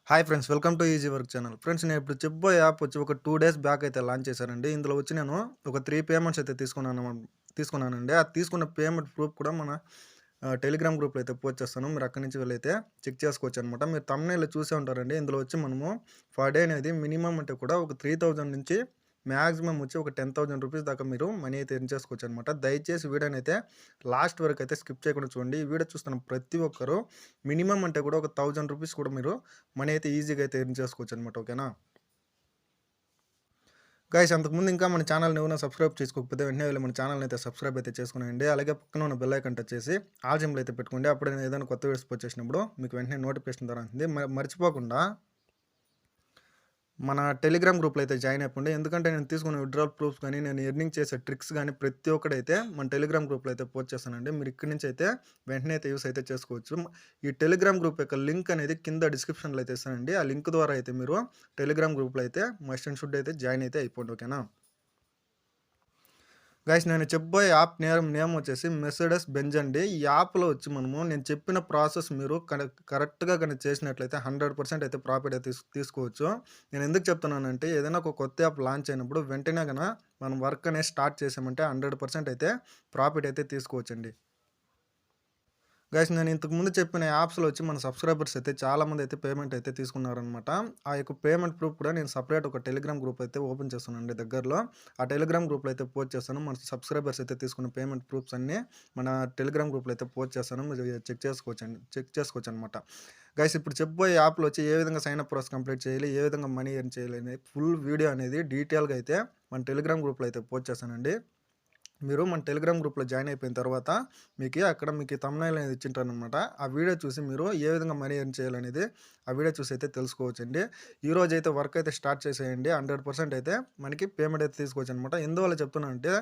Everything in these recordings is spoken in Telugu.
Hi friends, welcome to easy work channel. Friends, నేను ఇప్పుడు చెప్పబోయే యాప్ వచ్చి ఒక 2 డేస్ బ్యాక్ అయితే లాంచ్ చేశారండి. ఇందులో వచ్చి నేను ఒక 3 పేమెంట్స్ అయితే తీసుకున్నానండి. ఆ తీసుకున్న పేమెంట్ ప్రూఫ్ కూడా మన టెలిగ్రామ్ గ్రూప్‌లో అయితే పోస్ట్ చేస్తాను. మీరు అక్కడి నుంచి వెళ్ళైతే చెక్ చేసుకోవచ్చనమాట. మీరు థంబ్‌నెయిల్‌లో చూసే ఉంటారండి. ఇందులో వచ్చి మనము పర్ డే అనేది మినిమమ్ అంటే కూడా ఒక 3000 నుంచి మాక్సిమం వచ్చి ఒక 10,000 రూపీస్ దాకా మీరు మనీ అయితే ఎర్న్ చేసుకోవచ్చనమాట. దయచేసి వీడియోనైతే లాస్ట్ వరకు అయితే స్కిప్ చేయకుండా చూడండి. ఈ వీడియో చూస్తున్న ప్రతి ఒక్కరు మినిమమ్ అంటే కూడా ఒక 1000 రూపీస్ కూడా మీరు మనీ అయితే ఈజీగా అయితే ఎర్న్ చేసుకోవచ్చనమాట. ఓకేనా? గైస్, అంతకుముందు ఇంకా మన ఛానల్‌ని ఎవరైనా సబ్స్క్రైబ్ చేసుకోకపోతే వెంటనే వెళ్ళి మన ఛానల్‌ని అయితే సబ్స్క్రైబ్ అయితే చేసుకునేయండి. అలాగే పక్కన ఉన్న బెల్ ఐకాన్ టచ్ చేసి ఆల్ సింబల్ అయితే పెట్టుకోండి. అప్పుడే నేను ఏదైనా కొత్త వీడియోస్ పోస్ట్ చేసినప్పుడు మీకు వెంటనే నోటిఫికేషన్ ద్వారా వస్తుంది. మర్చిపోకుండా మన టెలిగ్రామ్ గ్రూప్‌లో అయితే జాయిన్ అయిపోండి. ఎందుకంటే నేను తీసుకున్న విత్‌డ్రాల్ ప్రూఫ్స్ గాని, నేను ఎర్నింగ్ చేసే ట్రిక్స్ గాని ప్రతి ఒక్కటైతే మన టెలిగ్రామ్ గ్రూప్‌లో అయితే పోస్ట్ చేస్తానండి. మీరు ఇక్కడి నుంచి అయితే వెంటనే అయితే యూజ్ అయితే చేసుకోవచ్చు. ఈ టెలిగ్రామ్ గ్రూప్ యొక్క లింక్ అనేది కింద డిస్క్రిప్షన్‌లో అయితే ఇస్తానండి. ఆ లింక్ ద్వారా అయితే మీరు టెలిగ్రామ్ గ్రూప్‌లో అయితే మస్ట్ అండ్ షుడ్ అయితే జాయిన్ అయితే అయిపోండి. ఓకేనా? గైస్, నేను చెప్పబోయే యాప్ నేమ్ వచ్చేసి మెర్సిడెస్ బెంజ్ అండి. ఈ యాప్‌లో వచ్చి నేను చెప్పిన ప్రాసెస్ మీరు కరెక్ట్‌గా గనుక చేసినట్లయితే 100% అయితే ప్రాఫిట్ అయితే తీసుకోవచ్చు. నేను ఎందుకు చెప్తున్నానంటే ఏదైనా ఒక కొత్త యాప్ లాంచ్ అయినప్పుడు వెంటనే మనం వర్క్ అనేది స్టార్ట్ చేసామంటే 100% అయితే ప్రాఫిట్ అయితే తీసుకోవచ్చండి. గైస్, నేను ఇంతకుముందు చెప్పిన యాప్స్‌లో వచ్చి మన సబ్స్క్రైబర్స్ అయితే చాలామంది అయితే పేమెంట్ అయితే తీసుకున్నారనమాట. ఆ యొక్క పేమెంట్ ప్రూఫ్ కూడా నేను సెపరేట్ ఒక టెలిగ్రామ్ గ్రూప్ అయితే ఓపెన్ చేస్తున్నానండి దగ్గరలో. ఆ టెలిగ్రామ్ గ్రూప్‌లో అయితే పోస్ట్ చేస్తాను. మన సబ్స్క్రైబర్స్ అయితే తీసుకున్న పేమెంట్ ప్రూఫ్స్ అన్నీ మన టెలిగ్రామ్ గ్రూప్‌లో అయితే పోస్ట్ చేస్తాను. మీరు చెక్ చేసుకోవచ్చనమాట. గైస్, ఇప్పుడు చెప్పబోయే యాప్‌లో వచ్చి ఏ విధంగా సైన్ అప్ ప్రాసెస్ కంప్లీట్ చేయాలి, ఏ విధంగా మనీ ఎర్న్ చేయాలి అనేది ఫుల్ వీడియో అనేది డీటెయిల్‌గా అయితే మన టెలిగ్రామ్ గ్రూప్‌లో అయితే పోస్ట్ చేస్తానండి. మీరు మన టెలిగ్రామ్ గ్రూప్‌లో జాయిన్ అయిపోయిన తర్వాత అక్కడ మీకు థంబ్‌నెయిల్ అనేది ఇచ్చింటాననమాట. ఆ వీడియో చూసి మీరు ఏ విధంగా మనీ ఎర్న్ చేయాలనేది ఆ వీడియో చూసి అయితే తెలుసుకోవచ్చండి. ఈరోజైతే వర్క్ అయితే స్టార్ట్ చేసేయండి. 100% అయితే మనకి పేమెంట్ అయితే తీసుకోవచ్చనమాట. ఎందువల్ల చెప్తున్నానంటే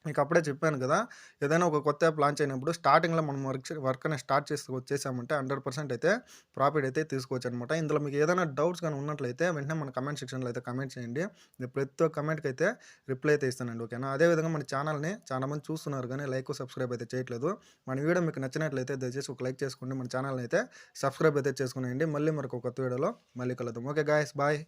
మీకు అప్పుడే చెప్పాను కదా! ఏదైనా ఒక కొత్త యాప్ లాంచ్ అయినప్పుడు స్టార్టింగ్‌లో మనం వర్క్ అనేది స్టార్ట్ చేసామంటే 100% అయితే ప్రాఫిట్ అయితే తీసుకోవచ్చనమాట. ఇందులో మీకు ఏదైనా డౌట్స్ గాని ఉన్నట్లయితే వెంటనే మన కామెంట్ సెక్షన్‌లో అయితే కామెంట్ చేయండి. నేను ప్రతి ఒక్క కామెంట్‌కి అయితే రిప్లై అయితే ఇస్తానండి. ఓకేనా? అదే విధంగా మన ఛానల్‌ని చాలా మంది చూస్తున్నారు గానీ సబ్స్క్రైబ్ అయితే చేయట్లేదు. మన వీడియో మీకు నచ్చినట్లయితే దయచేసి ఒక లైక్ చేసుకోండి. మన ఛానల్‌ని అయితే సబ్స్క్రైబ్ అయితే చేసుకునేయండి. మళ్ళీ మరొక కొత్త వీడియోలో మళ్ళీ కలుద్దాం. Okay guys, bye.